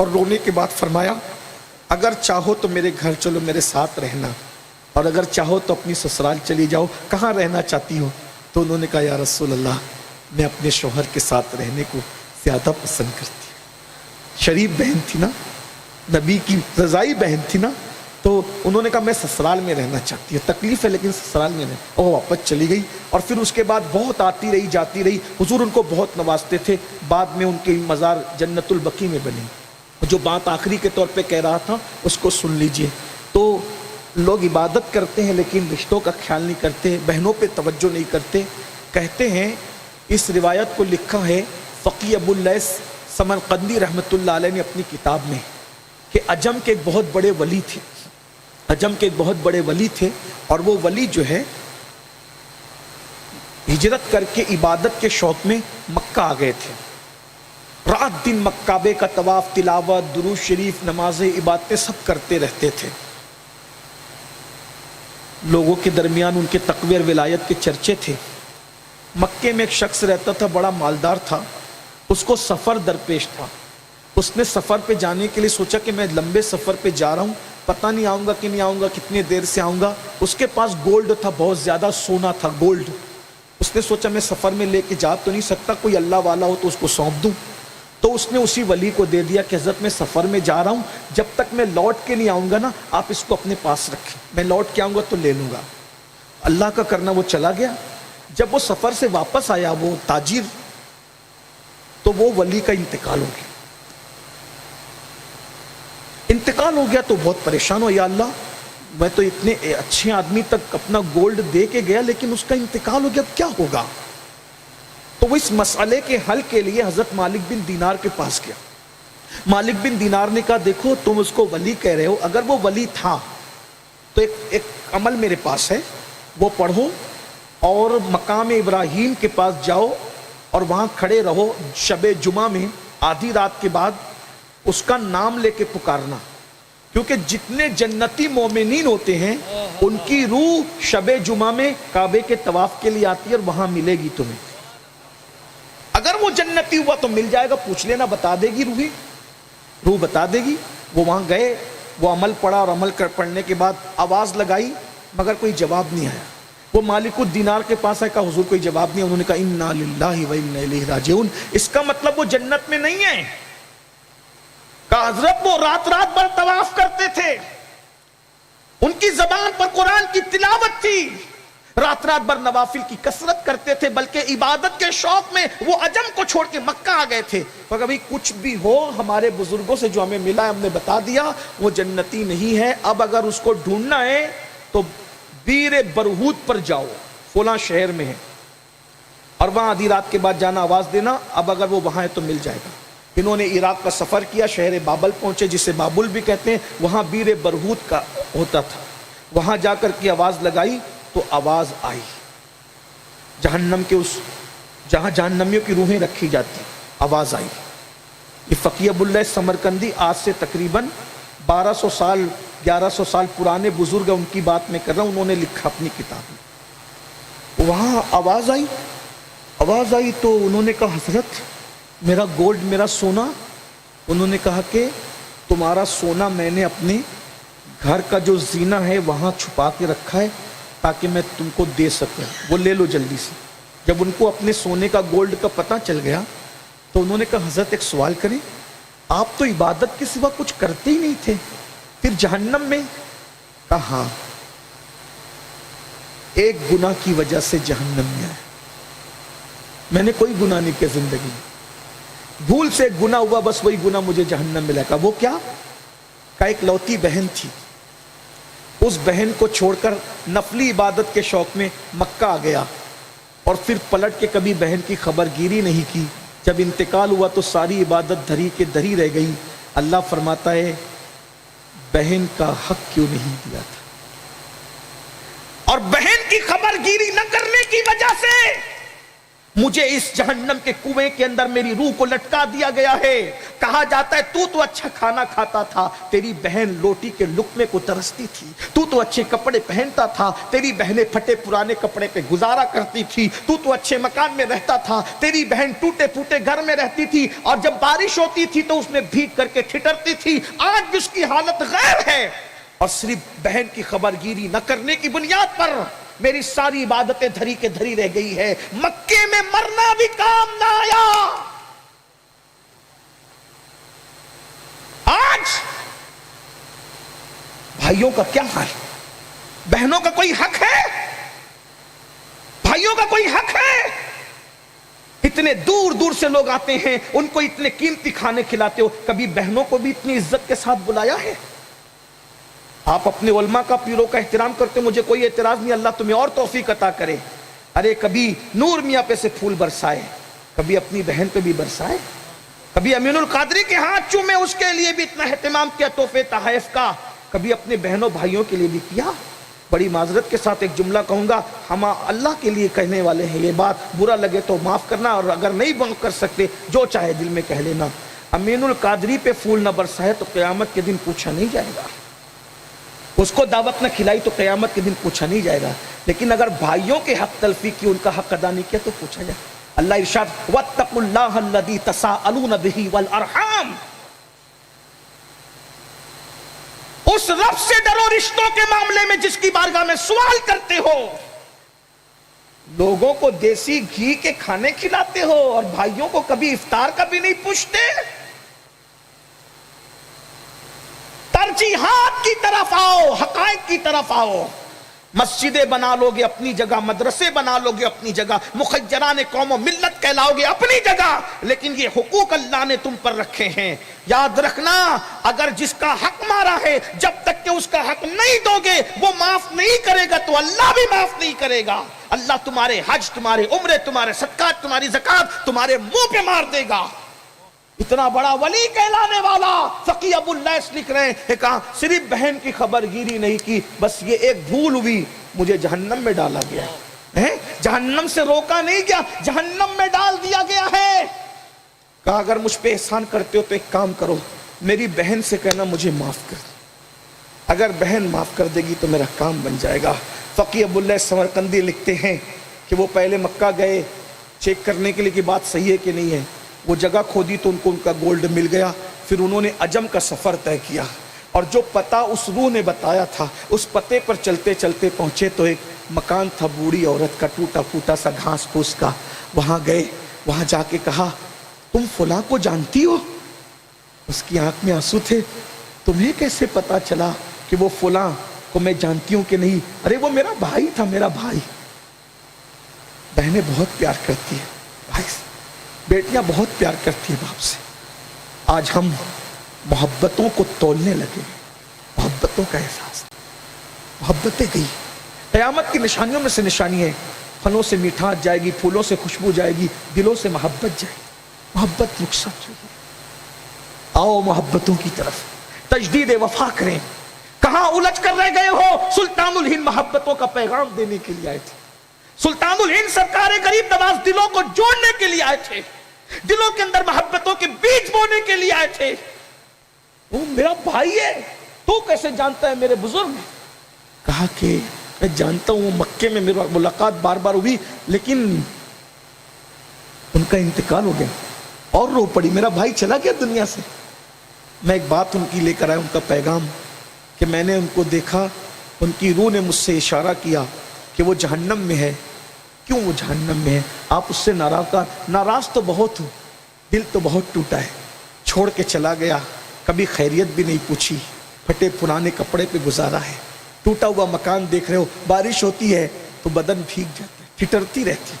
اور رونے کے بعد فرمایا اگر چاہو تو میرے گھر چلو میرے ساتھ رہنا، اور اگر چاہو تو اپنی سسرال چلی جاؤ، کہاں رہنا چاہتی ہو؟ تو انہوں نے کہا یا رسول اللہ میں اپنے شوہر کے ساتھ رہنے کو زیادہ پسند کرتی ہوں۔ شریف بہن تھی نا، نبی کی رضائی بہن تھی نا، تو انہوں نے کہا میں سسرال میں رہنا چاہتی ہوں، تکلیف ہے لیکن سسرال میں رہنا۔ اور وہ واپس چلی گئی، اور پھر اس کے بعد بہت آتی رہی جاتی رہی، حضور ان کو بہت نوازتے تھے۔ بعد میں ان کی مزار جنت البقیع میں بنی۔ جو بات آخری کے طور پہ کہہ رہا تھا اس کو سن لیجئے۔ تو لوگ عبادت کرتے ہیں لیکن رشتوں کا خیال نہیں کرتے، بہنوں پہ توجہ نہیں کرتے۔ کہتے ہیں اس روایت کو لکھا ہے فقی ابو اللیث سمرقندی رحمۃ اللہ علیہ نے اپنی کتاب میں، کہ عجم کے ایک بہت بڑے ولی تھے، عجم کے ایک بہت بڑے ولی تھے، اور وہ ولی جو ہے ہجرت کر کے عبادت کے شوق میں مکہ آ گئے تھے۔ رات دن کعبے کا طواف، تلاوت، درود شریف، نمازیں، عبادتیں سب کرتے رہتے تھے۔ لوگوں کے درمیان ان کے تقوی اور ولایت کے چرچے تھے۔ مکے میں ایک شخص رہتا تھا، بڑا مالدار تھا، اس کو سفر درپیش تھا۔ اس نے سفر پہ جانے کے لیے سوچا کہ میں لمبے سفر پہ جا رہا ہوں، پتہ نہیں آؤں گا کہ نہیں آؤں گا، کتنے دیر سے آؤں گا۔ اس کے پاس گولڈ تھا، بہت زیادہ سونا تھا، گولڈ۔ اس نے سوچا میں سفر میں لے کے جا تو نہیں سکتا، کوئی اللہ والا ہو تو اس کو سونپ دوں۔ تو اس نے اسی ولی کو دے دیا کہ حضرت میں سفر میں جا رہا ہوں، جب تک میں لوٹ کے نہیں آؤں گا نا آپ اس کو اپنے پاس رکھیں، میں لوٹ کے آؤں گا تو لے لوں گا۔ اللہ کا کرنا وہ چلا گیا۔ جب وہ سفر سے واپس آیا وہ تاجر، تو وہ ولی کا انتقال ہو گیا۔ انتقال ہو گیا تو بہت پریشان ہو، یا اللہ میں تو اتنے اچھے آدمی تک اپنا گولڈ دے کے گیا لیکن اس کا انتقال ہو گیا، اب کیا ہوگا؟ تو وہ اس مسئلے کے حل کے لیے حضرت مالک بن دینار کے پاس گیا۔ مالک بن دینار نے کہا دیکھو تم اس کو ولی کہہ رہے ہو، اگر وہ ولی تھا تو ایک عمل میرے پاس ہے، وہ پڑھو اور مقام ابراہیم کے پاس جاؤ اور وہاں کھڑے رہو، شب جمعہ میں آدھی رات کے بعد اس کا نام لے کے پکارنا، کیونکہ جتنے جنتی مومنین ہوتے ہیں ان کی روح شب جمعہ میں کعبے کے طواف کے لیے آتی ہے اور وہاں ملے گی تمہیں۔ اگر وہ جنتی ہوا تو مل جائے گا، پوچھ لینا، بتا دے گی روح بتا دے گی۔ وہ وہاں گئے، وہ عمل پڑھا اور عمل پڑھنے کے بعد آواز لگائی مگر کوئی جواب نہیں آیا۔ وہ مالک الدینار کے پاس آیا، کہا حضور کوئی جواب نہیں۔ انہوں نے کہا انا للہ و انا الیہ راجعون، اس کا مطلب وہ جنت میں نہیں ہے۔ کہا حضرت وہ رات رات بھر طواف کرتے تھے، ان کی زبان پر قرآن کی تلاوت تھی، رات رات بھر نوافل کی کثرت کرتے تھے، بلکہ عبادت کے شوق میں وہ عجم کو چھوڑ کے مکہ آ گئے تھے۔ مگر بھائی کچھ بھی ہو، ہمارے بزرگوں سے جو ہمیں ملا ہے ہم نے بتا دیا وہ جنتی نہیں ہے۔ اب اگر اس کو ڈھونڈنا ہے تو بیر برہوت پر جاؤ، فلاں شہر میں ہے، اور وہاں آدھی رات کے بعد جانا، آواز دینا، اب اگر وہ وہاں ہے تو مل جائے گا۔ انہوں نے عراق کا سفر کیا، شہر بابل پہنچے جسے بابل بھی کہتے ہیں، وہاں بیر برہوت کا ہوتا تھا۔ وہاں جا کر کی آواز لگائی تو آواز آئی، جہنم کے اس جہاں جہنمیوں کی روحیں رکھی جاتی، آواز آئی۔ یہ فقی ابو اللیث سمرقندی آج سے تقریباً 1200 سال 1100 سال پرانے بزرگ ہیں، ان کی بات میں کر رہا ہوں، انہوں نے لکھا اپنی کتاب میں۔ وہاں آواز آئی تو انہوں نے کہا حضرت میرا گولڈ، میرا سونا۔ انہوں نے کہا کہ تمہارا سونا میں نے اپنے گھر کا جو زینہ ہے وہاں چھپا کے رکھا ہے تاکہ میں تم کو دے سکوں، وہ لے لو جلدی سے۔ جب ان کو اپنے سونے کا گولڈ کا پتہ چل گیا تو انہوں نے کہا حضرت ایک سوال کریں، آپ تو عبادت کے سوا کچھ کرتے ہی نہیں تھے، پھر جہنم میں؟ کہا ہاں، ایک گناہ کی وجہ سے جہنم میں آیا، میں نے کوئی گناہ نہیں کیا زندگی میں، بھول سے ایک گناہ ہوا، بس وہی گناہ مجھے جہنم میں لگا۔ وہ کیا؟ کہ ایک لوتی بہن تھی، اس بہن کو چھوڑ کر نفلی عبادت کے شوق میں مکہ آ گیا، اور پھر پلٹ کے کبھی بہن کی خبر گیری نہیں کی۔ جب انتقال ہوا تو ساری عبادت دھری کے دھری رہ گئی۔ اللہ فرماتا ہے بہن کا حق کیوں نہیں دیا تھا، اور بہن کی خبر گیری نہ کرنے کی وجہ سے مجھے اس جہنم کے کنویں کے اندر میری روح کو لٹکا دیا گیا ہے. کہا جاتا ہے تو اچھا کھانا کھاتا تھا, تیری بہن روٹی کے لقمے کو ترستی تھی. تو اچھے کپڑے پہنتا تھا, تیری بہنیں پھٹے پرانے کپڑے پہ گزارا کرتی تھی. تو اچھے مکان میں رہتا تھا, تیری بہن ٹوٹے پھوٹے گھر میں رہتی تھی, اور جب بارش ہوتی تھی تو اس میں بھیگ کر کے ٹھٹرتی تھی. آج بھی اس کی حالت غیر ہے, اور صرف بہن کی خبرگیری نہ کرنے کی بنیاد پر میری ساری عبادتیں دھری کے دھری رہ گئی ہے. مکے میں مرنا بھی کام نہ آیا. آج بھائیوں کا کیا حال؟ بہنوں کا کوئی حق ہے؟ بھائیوں کا کوئی حق ہے؟ اتنے دور دور سے لوگ آتے ہیں, ان کو اتنے قیمتی کھانے کھلاتے ہو, کبھی بہنوں کو بھی اتنی عزت کے ساتھ بلایا ہے؟ آپ اپنے علماء کا پیروں کا احترام کرتے, مجھے کوئی اعتراض نہیں, اللہ تمہیں اور توفیق عطا کرے. ارے کبھی نور میاں پہ سے پھول برسائے, کبھی اپنی بہن پہ بھی برسائے, کبھی امین القادری کے ہاتھ چومے, اس کے لیے بھی اتنا اہتمام کیا تحفے تحائف کا, کبھی اپنے بہنوں بھائیوں کے لیے بھی کیا. بڑی معذرت کے ساتھ ایک جملہ کہوں گا, ہم اللہ کے لیے کہنے والے ہیں, یہ بات برا لگے تو معاف کرنا, اور اگر نہیں معاف کر سکتے جو چاہے دل میں کہہ لینا. امین القادری پہ پھول نہ برسائے تو قیامت کے دن پوچھا نہیں جائے گا, اس کو دعوت نہ کھلائی تو قیامت کے دن پوچھا نہیں جائے گا. لیکن اگر بھائیوں کے حق تلفی کی, ان کا حق ادا نہیں کیا تو پوچھا جائے. اللہ ارشاد واتقوا اللہ الذی تساءلون بہ والارحام, اس رب سے ڈرو رشتوں کے معاملے میں جس کی بارگاہ میں سوال کرتے ہو. لوگوں کو دیسی گھی کے کھانے کھلاتے ہو اور بھائیوں کو کبھی افطار کا بھی نہیں پوچھتے. ترجیحات کی طرف آؤ, حقائق کی طرف آؤ. مسجدیں بنا لو گے اپنی جگہ, مدرسے بنا لو گے اپنی جگہ, مخیران قوم و ملت کہلاؤ گے اپنی جگہ, لیکن یہ حقوق اللہ نے تم پر رکھے ہیں. یاد رکھنا, اگر جس کا حق مارا ہے, جب تک کہ اس کا حق نہیں دو گے وہ معاف نہیں کرے گا تو اللہ بھی معاف نہیں کرے گا. اللہ تمہارے حج, تمہارے عمرے, تمہارے صدقات, تمہاری زکات تمہارے منہ پہ مار دے گا. اتنا بڑا ولی کہلانے والا فقی ابو اللیث لکھ رہے ہیں, کہا صرف بہن کی خبر گیری نہیں کی, بس یہ ایک بھول ہوئی, مجھے جہنم میں ڈالا گیا ہے. جہنم سے روکا نہیں گیا, جہنم میں ڈال دیا گیا ہے. کہا اگر مجھ پہ احسان کرتے ہو تو ایک کام کرو, میری بہن سے کہنا مجھے معاف کر. اگر بہن معاف کر دے گی تو میرا کام بن جائے گا. فقی ابو اللیث سمرقندی لکھتے ہیں کہ وہ پہلے مکہ گئے چیک کرنے کے لیے کہ بات صحیح ہے کہ نہیں ہے. وہ جگہ کھودی تو ان کو ان کا گولڈ مل گیا. پھر انہوں نے عجم کا سفر طے کیا, اور جو پتہ اس روح نے بتایا تھا اس پتے پر چلتے چلتے پہنچے تو ایک مکان تھا بوڑھی عورت کا, ٹوٹا پھوٹا سا گھاس پھوس کا. وہاں گئے, وہاں جا کے کہا تم فلاں کو جانتی ہو؟ اس کی آنکھ میں آنسو تھے. تمہیں کیسے پتا چلا کہ وہ فلاں کو میں جانتی ہوں کہ نہیں؟ ارے وہ میرا بھائی تھا, میرا بھائی. بہنیں بہت پیار کرتی ہیں بھائی سے, بیٹیاں بہت پیار کرتی ہیں باپ سے. آج ہم محبتوں کو تولنے لگے, محبتوں کا احساس, محبتیں گئی. قیامت کی نشانیوں میں سے نشانی ہے, پھلوں سے میٹھاس جائے گی, پھولوں سے خوشبو جائے گی, دلوں سے محبت جائے گی. محبت رخصت ہوئی. آؤ محبتوں کی طرف تجدید وفا کریں. کہاں الجھ کر رہ گئے ہو؟ سلطان الہند محبتوں کا پیغام دینے کے لیے آئے تھے. سلطان الہند سرکار غریب نواز دلوں کو جوڑنے کے لیے آئے تھے, دلوں کے اندر محبتوں کے بیج بونے کے لیے آئے تھے. وہ میرا بھائی ہے, تو کیسے جانتا ہے میرے بزرگ؟ کہا کہ میں جانتا ہوں, مکے میں میری ملاقات بار بار ہوئی لیکن ان کا انتقال ہو گیا. اور رو پڑی, میرا بھائی چلا گیا دنیا سے. میں ایک بات ان کی لے کر آیا, ان کا پیغام, کہ میں نے ان کو دیکھا, ان کی روح نے مجھ سے اشارہ کیا کہ وہ جہنم میں ہے. کیوں وہ جہنم میں ہے؟ آپ اس سے ناراض تو بہت ہو, دل تو بہت ٹوٹا ہے, چھوڑ کے چلا گیا, کبھی خیریت بھی نہیں پوچھی, پھٹے پرانے کپڑے پہ گزارا ہے, ٹوٹا ہوا مکان دیکھ رہے ہو, بارش ہوتی ہے تو بدن بھیگ جاتا ہے, ٹھٹرتی رہتی.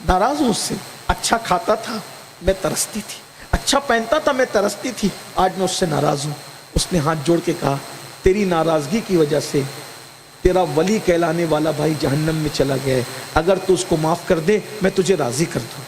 ناراض ہوں اس سے. اچھا کھاتا تھا میں ترستی تھی, اچھا پہنتا تھا میں ترستی تھی, آج میں اس سے ناراض ہوں. اس نے ہاتھ جوڑ کے کہا تیری ناراضگی کی وجہ سے تیرا ولی کہلانے والا بھائی جہنم میں چلا گیا ہے, اگر تو اس کو معاف کر دے میں تجھے راضی کر دوں.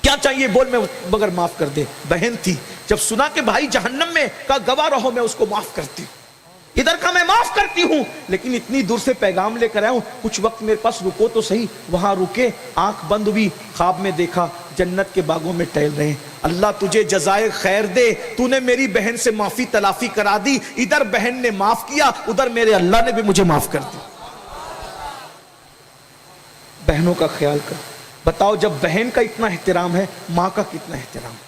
کیا چاہیے بول, میں مگر معاف کر دے. بہن تھی, جب سنا کہ بھائی جہنم میں, کہا گواہ رہو میں اس کو معاف کرتی ہوں. ادھر کا میں معاف کرتی ہوں، لیکن اتنی دور سے پیغام لے کر آیا ہوں، کچھ وقت میرے پاس رکو تو صحیح۔ وہاں رکے، آنکھ بند ہوئی، خواب میں دیکھا جنت کے باغوں میں ٹہل رہے ہیں۔ اللہ تجھے جزائے خیر دے، تو نے میری بہن سے معافی تلافی کرا دی، ادھر بہن نے معاف کیا، ادھر میرے اللہ نے بھی مجھے معاف کر دی۔ بہنوں کا خیال کر، بتاؤ جب بہن کا اتنا احترام ہے، ماں کا کتنا احترام ہے؟